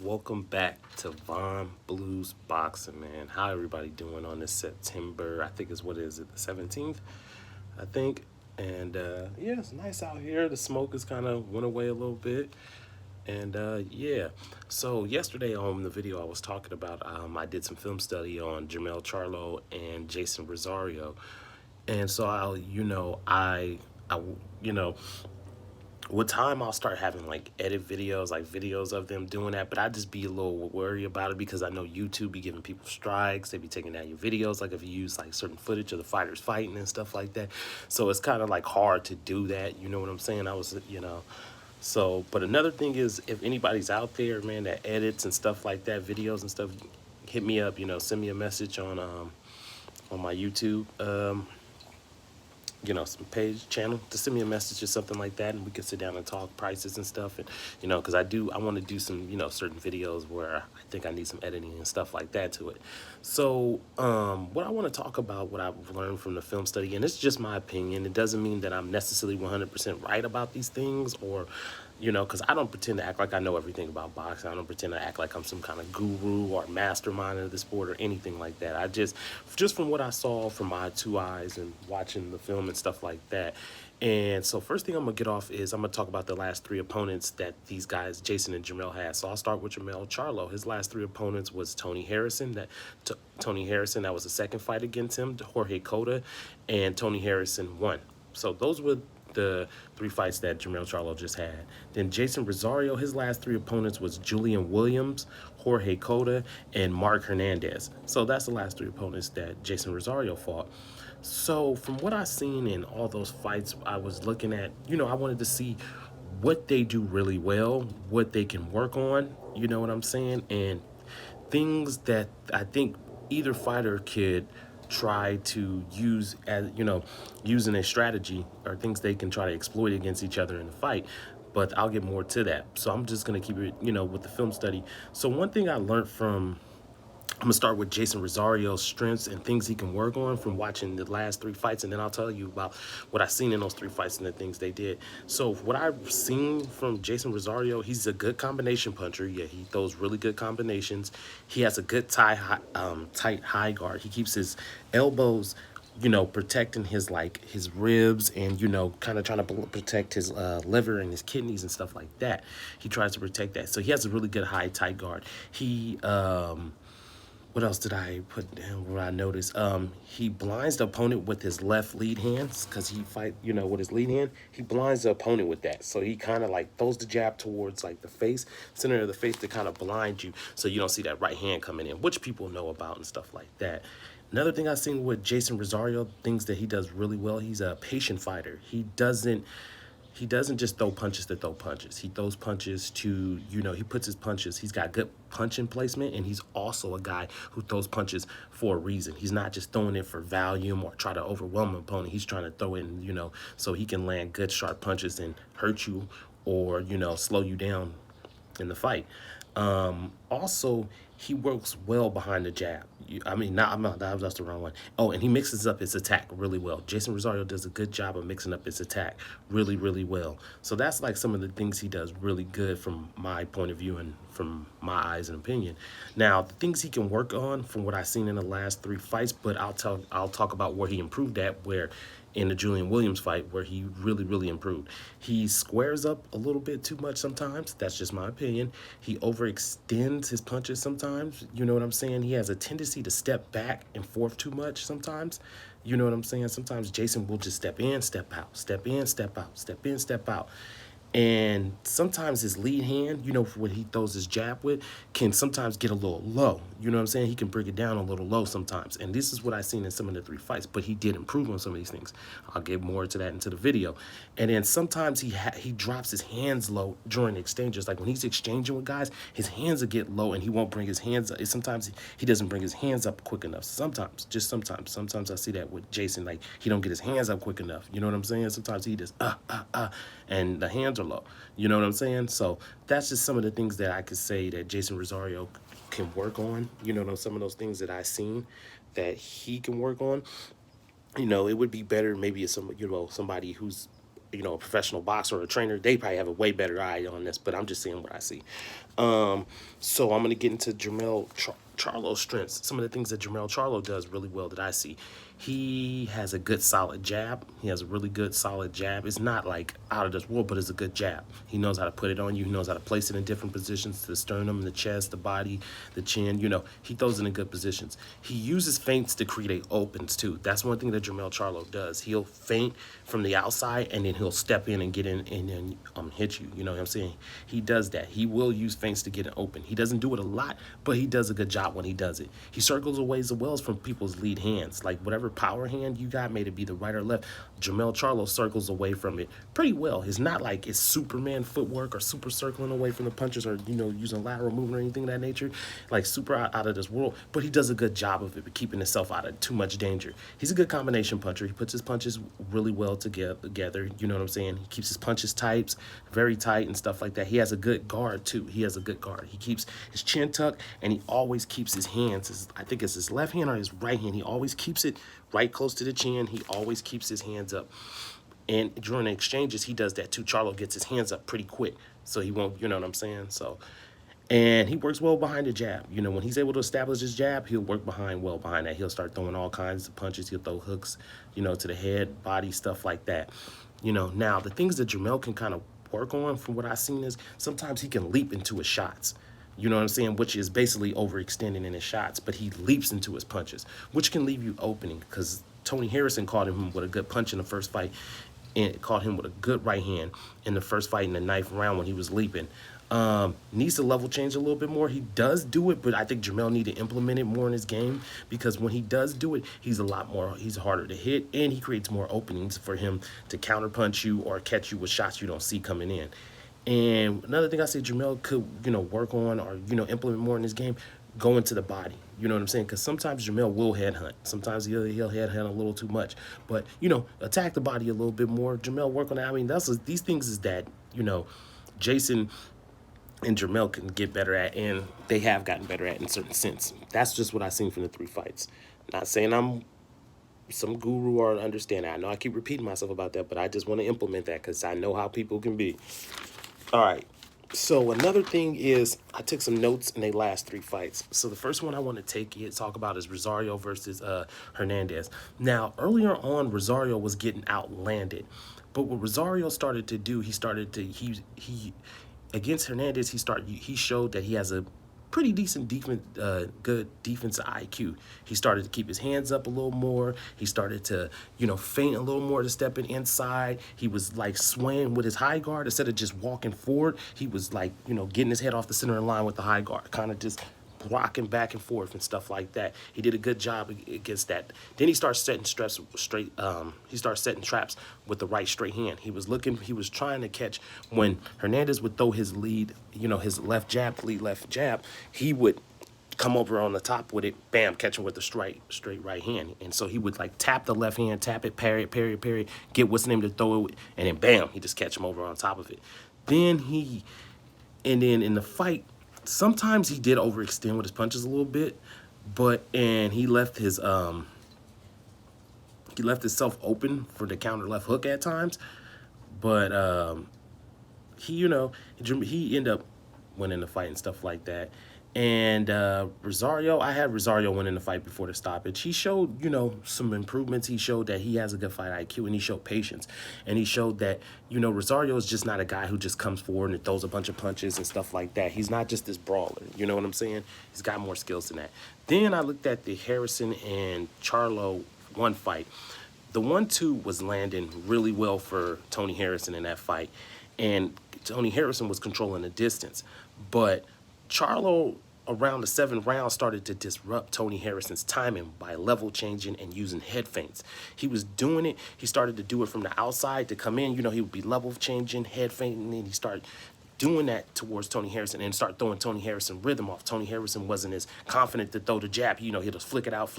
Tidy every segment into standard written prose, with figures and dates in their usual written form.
Welcome back to Von Blues Boxing, man. How everybody doing on this September? I think is what is it, the 17th? I think. And yeah, it's nice out here. The smoke has kind of went away a little bit. And yeah, so yesterday on the video I was talking about, I did some film study on Charlo and Jason Rosario, and so I, you know, with time I'll start having like edit videos, like videos of them doing that, but I just be a little worried about it because I know YouTube be giving people strikes. They be taking down your videos, like if you use like certain footage of the fighters fighting and stuff like that. So it's kind of like hard to do that. You know what I'm saying? So, but another thing is, if anybody's out there, man, that edits and stuff like that, videos and stuff, hit me up. Send me a message on my YouTube. Some page channel to send me a message or something like that, and we can sit down and talk prices and stuff. And because I want to do some certain videos where I think I need some editing and stuff like that to it. So what I want to talk about, what I've learned from the film study, and it's just my opinion. It doesn't mean that I'm necessarily 100% right about these things, or because I don't pretend to act like I know everything about boxing. I don't pretend to act like I'm some kind of guru or mastermind of the sport or anything like that. I just from what I saw from my two eyes and watching the film and stuff like that. And so first thing I'm going to get off is I'm going to talk about the last three opponents that these guys, Jason and Jamel, had. So I'll start with Jamel Charlo. His last three opponents was Tony Harrison. Tony Harrison, that was the second fight against him, Jorge Cota, and Tony Harrison won. So those were the three fights that Jamel Charlo just had. Then Jason Rosario, his last three opponents was Julian Williams, Jorge Cota, and Mark Hernandez. So that's the last three opponents that Jason Rosario fought. So from what I've seen in all those fights, I was looking at, I wanted to see what they do really well, what they can work on, you know what I'm saying? And things that I think either fighter could try to use as using a strategy, or things they can try to exploit against each other in the fight. But I'll get more to that. So I'm just gonna keep it with the film study. So one thing I learned from, I'm gonna start with Jason Rosario's strengths and things he can work on from watching the last three fights, and then I'll tell you about what I've seen in those three fights and the things they did. So what I've seen from Jason Rosario, he's a good combination puncher. Yeah, he throws really good combinations. He has a good tight high guard. He keeps his elbows, protecting his ribs, and kind of trying to protect his liver and his kidneys and stuff like that. He tries to protect that. So he has a really good high tight guard. He what else did I put down where I noticed? He blinds the opponent with his left lead hand, because he fight, with his lead hand. He blinds the opponent with that. So he kind of like throws the jab towards like the face, center of the face, to kind of blind you so you don't see that right hand coming in, which people know about and stuff like that. Another thing I've seen with Jason Rosario, things that he does really well, he's a patient fighter. He doesn't just throw punches to throw punches. He throws punches to, he puts his punches. He's got good punching placement, and he's also a guy who throws punches for a reason. He's not just throwing it for volume or try to overwhelm an opponent. He's trying to throw it in, so he can land good sharp punches and hurt you, or, slow you down in the fight. Also, he works well behind the jab. That's the wrong one. Oh, and he mixes up his attack really well. Jason Rosario does a good job of mixing up his attack really, really well. So that's like some of the things he does really good from my point of view and from my eyes and opinion. Now, the things he can work on from what I've seen in the last three fights, but I'll talk about where he improved at, where in the Julian Williams fight, where he really, really improved. He squares up a little bit too much sometimes. That's just my opinion. He overextends his punches sometimes. You know what I'm saying? He has a tendency to step back and forth too much sometimes. You know what I'm saying? Sometimes Jason will just step in, step out, step in, step out, step in, step out. And sometimes his lead hand, what he throws his jab with, can sometimes get a little low. You know what I'm saying? He can bring it down a little low sometimes. And this is what I've seen in some of the three fights. But he did improve on some of these things. I'll get more to that into the video. And then sometimes he drops his hands low during exchanges. Like when he's exchanging with guys, his hands will get low and he won't bring his hands up. Sometimes he doesn't bring his hands up quick enough. Sometimes, just sometimes. Sometimes I see that with Jason. Like he don't get his hands up quick enough. You know what I'm saying? Sometimes he just, and the hands are low. You know what I'm saying? So that's just some of the things that I could say that Jason Rosario can work on. Some of those things that I've seen that he can work on. It would be better maybe if somebody who's a professional boxer or a trainer, they probably have a way better eye on this, but I'm just saying what I see. So I'm going to get into Charlo's strengths. Some of the things that Jermell Charlo does really well that I see. He has a good solid jab. He has a really good solid jab. It's not like out of this world, but it's a good jab. He knows how to put it on you. He knows how to place it in different positions, the sternum, the chest, the body, the chin. He throws it in good positions. He uses feints to create opens too. That's one thing that Jermell Charlo does. He'll feint from the outside and then he'll step in and get in and then hit you. You know what I'm saying? He does that. He will use feints to get it open. He doesn't do it a lot, but he does a good job when he does it. He circles away the wells from people's lead hands. Like whatever power hand you got, may it be the right or left, Jermell Charlo circles away from it pretty well. It's not like it's Superman footwork or super circling away from the punches or, using lateral movement or anything of that nature, like super out of this world, but he does a good job of it, but keeping himself out of too much danger. He's a good combination puncher. He puts his punches really well together. You know what I'm saying? He keeps his punches tight, very tight and stuff like that. He has a good guard too. He has a good guard. He keeps his chin tucked and he always keeps his hands, I think it's his left hand or his right hand. He always keeps it right close to the chin. He always keeps his hands up. And during the exchanges, he does that too. Charlo gets his hands up pretty quick, so he won't, you know what I'm saying? So, and he works well behind the jab. When he's able to establish his jab, he'll work well behind that. He'll start throwing all kinds of punches. He'll throw hooks, to the head, body, stuff like that. Now the things that Jermell can kind of work on from what I've seen is sometimes he can leap into his shots. You know what I'm saying? Which is basically overextending in his shots, but he leaps into his punches, which can leave you opening because Tony Harrison caught him with a good punch in the first fight and caught him with a good right hand in the first fight in the 9th round when he was leaping. Needs to level change a little bit more. He does do it, but I think Jermell need to implement it more in his game because when he does do it, he's harder to hit and he creates more openings for him to counterpunch you or catch you with shots you don't see coming in. And another thing I say Jermell could, work on or, implement more in his game, go into the body. You know what I'm saying? Because sometimes Jermell will headhunt. Sometimes he'll headhunt a little too much. But, attack the body a little bit more. Jermell work on that. I mean, these things is that, Jason and Jermell can get better at, and they have gotten better at in a certain sense. That's just what I've seen from the 3 fights. Not saying I'm some guru or understand that. I know I keep repeating myself about that, but I just want to implement that because I know how people can be. All right. So another thing is I took some notes in their last 3 fights. So the first one I want to talk about is Rosario versus Hernandez. Now, earlier on, Rosario was getting outlanded. But what Rosario started to do, he against Hernandez, he showed that he has a pretty decent good defensive IQ. He started to keep his hands up a little more. He started to, feint a little more to step inside. He was like swaying with his high guard instead of just walking forward. He was like, getting his head off the center of line with the high guard, kind of just rocking back and forth and stuff like that. He did a good job against that. Then he starts setting he starts setting traps with the right straight hand. He was trying to catch when Hernandez would throw his lead, his left jab, he would come over on the top with it, bam, catch him with the straight right hand. And so he would like tap the left hand, tap it, parry it, get what's name to throw it, and then bam, he just catch him over on top of it. Then in the fight, sometimes he did overextend with his punches a little bit, and he left himself open for the counter left hook at times. But he ended up winning the fight and stuff like that. And Rosario, I had Rosario winning the fight before the stoppage. He showed, some improvements. He showed that he has a good fight IQ, and he showed patience. And he showed that, Rosario is just not a guy who just comes forward and throws a bunch of punches and stuff like that. He's not just this brawler. You know what I'm saying? He's got more skills than that. Then I looked at the Harrison and Charlo 1 fight. The 1-2 was landing really well for Tony Harrison in that fight. And Tony Harrison was controlling the distance. But Charlo, around the 7th round, started to disrupt Tony Harrison's timing by level changing and using head feints. He was doing it. He started to do it from the outside to come in. He would be level changing, head feinting, and he started doing that towards Tony Harrison and start throwing Tony Harrison rhythm off. Tony Harrison wasn't as confident to throw the jab. He'll just flick it out,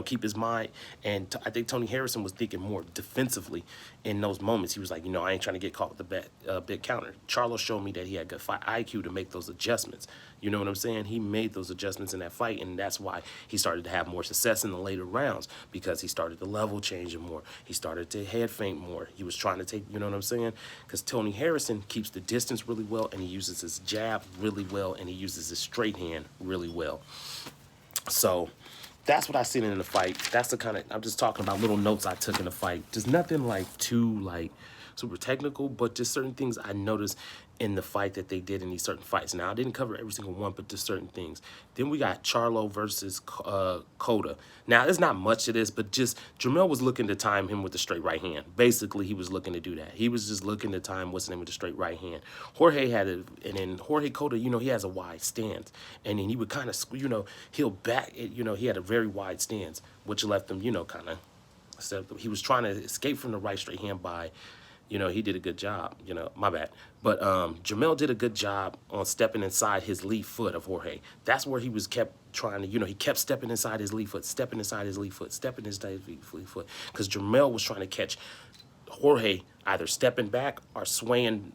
keep his mind. And I think Tony Harrison was thinking more defensively in those moments. He was like, I ain't trying to get caught with the big counter. Charlo showed me that he had good fight IQ to make those adjustments. You know what I'm saying? He made those adjustments in that fight, and that's why he started to have more success in the later rounds, because he started to level change him more. He started to head feint more. He was trying to take, you know what I'm saying? Because Tony Harrison keeps the distance really well, and he uses his jab really well, and he uses his straight hand really well. So that's what I seen in the fight. That's the kind of, I'm just talking about little notes I took in the fight. Just nothing like too like super technical, but just certain things I noticed in the fight that they did in these certain fights. Now I didn't cover every single one, but just certain things. Then we got Charlo versus Coda. Now there's not much to this, but just Jamel was looking to time him with the straight right hand. Basically, he was looking to do that. He was just looking to time what's the name with the straight right hand. Jorge had it, and then Jorge Coda, you know, he has a wide stance, and then he would kind of, you know, he'll back it. You know, he had a very wide stance, which left him, you know, kind of. He was trying to escape from the right straight hand by, you know, he did a good job, you know, my bad. But Jamel did a good job on stepping inside his lead foot of Jorge. That's where he was kept trying to, you know, he kept stepping inside his lead foot, stepping inside his lead foot, stepping inside his lead foot. Because Jamel was trying to catch Jorge either stepping back or swaying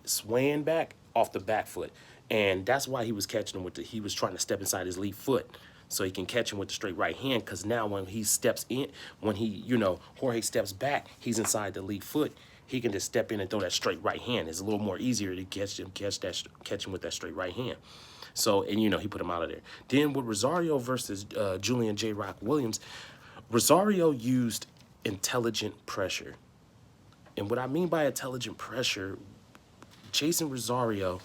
back off the back foot. And that's why he was catching him with he was trying to step inside his lead foot, so he can catch him with the straight right hand. Because now when he steps in, when he, you know, Jorge steps back, he's inside the lead foot. He can just step in and throw that straight right hand. It's a little more easier to catch him with that straight right hand. So, and you know, he put him out of there. Then with Rosario versus Julian J. Rock Williams, Rosario used intelligent pressure. And what I mean by intelligent pressure, Jason Rosario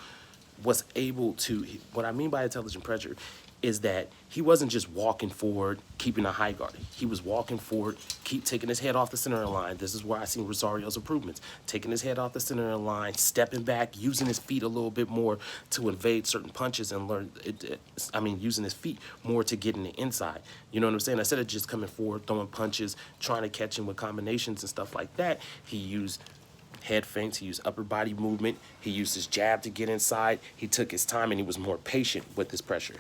was able to, what I mean by intelligent pressure is that he wasn't just walking forward, keeping a high guard. He was walking forward, keep taking his head off the center of the line. This is where I seen Rosario's improvements. Taking his head off the center of the line, stepping back, using his feet a little bit more to evade certain punches and learn, using his feet more to get in the inside. You know what I'm saying? Instead of just coming forward, throwing punches, trying to catch him with combinations and stuff like that, he used head feints, he used upper body movement, he used his jab to get inside, he took his time, and he was more patient with his pressure.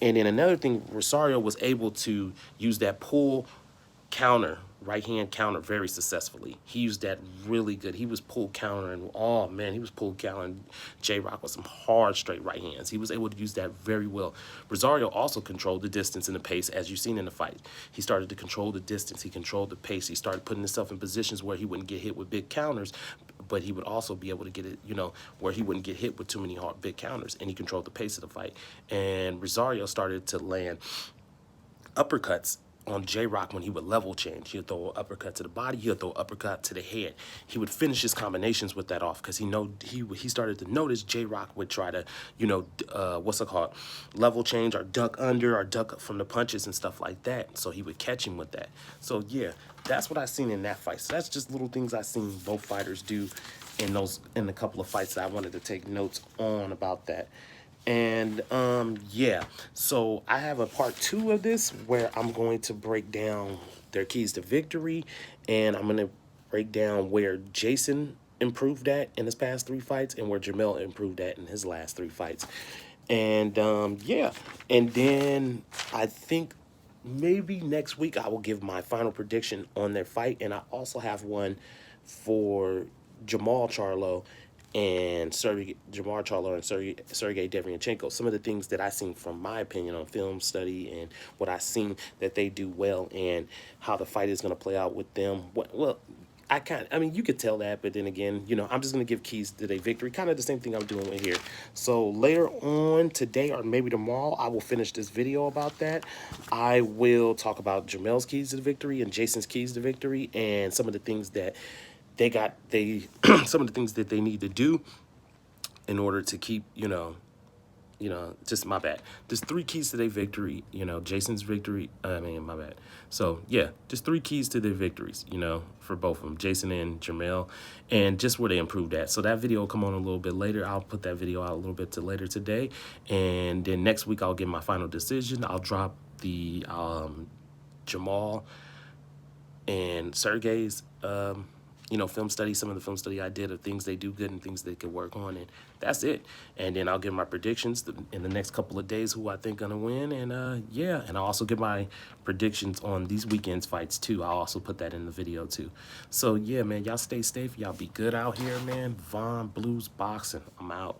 And then another thing, Rosario was able to use that pull counter, right hand counter, very successfully. He used that really good. He was pull countering, oh man, he was pull countering J-Rock with some hard straight right hands. He was able to use that very well. Rosario also controlled the distance and the pace, as you've seen in the fight. He started to control the distance, he controlled the pace, he started putting himself in positions where he wouldn't get hit with big counters, but he would also be able to get it, you know, where he wouldn't get hit with too many hard, big counters, and he controlled the pace of the fight. And Rosario started to land uppercuts on J-Rock when he would level change. He would throw an uppercut to the body, he would throw an uppercut to the head. He would finish his combinations with that off, because he started to notice J-Rock would try to, you know, level change or duck under or duck from the punches and stuff like that. So he would catch him with that. So yeah, that's what I seen in that fight. So that's just little things I seen both fighters do in a couple of fights that I wanted to take notes on about that. And yeah, so I have a part 2 of this where I'm going to break down their keys to victory, and I'm going to break down where Jason improved at in his past 3 fights and where Jamel improved at in his last 3 fights. And yeah, and then I think maybe next week I will give my final prediction on their fight, and I also have one for Charlo and Sergey Devryanchenko. Some of the things that I seen from my opinion on film study and what I seen that they do well, and how the fight is going to play out with them. Well, I mean, you could tell that, but then again, you know, I'm just going to give keys to their victory, kind of the same thing I'm doing with here. So later on today or maybe tomorrow, I will finish this video about that. I will talk about Jamel's keys to the victory and Jason's keys to victory, and some of the things that some of the things that they need to do in order to keep, just my bad. Just 3 keys to their victory, Jason's victory, my bad. So yeah, just 3 keys to their victories, for both of them, Jason and Jamel, and just where they improved at. So that video will come on a little bit later. I'll put that video out a little bit later today. And then next week, I'll give my final decision. I'll drop the Jamal and Sergey's, film study, some of the film study I did of things they do good and things they could work on, and that's it. And then I'll give my predictions in the next couple of days who I think gonna win, and yeah, and I'll also give my predictions on these weekend's fights too. I'll also put that in the video too. So yeah, man, y'all stay safe, y'all be good out here, man. Von Blues Boxing, I'm out.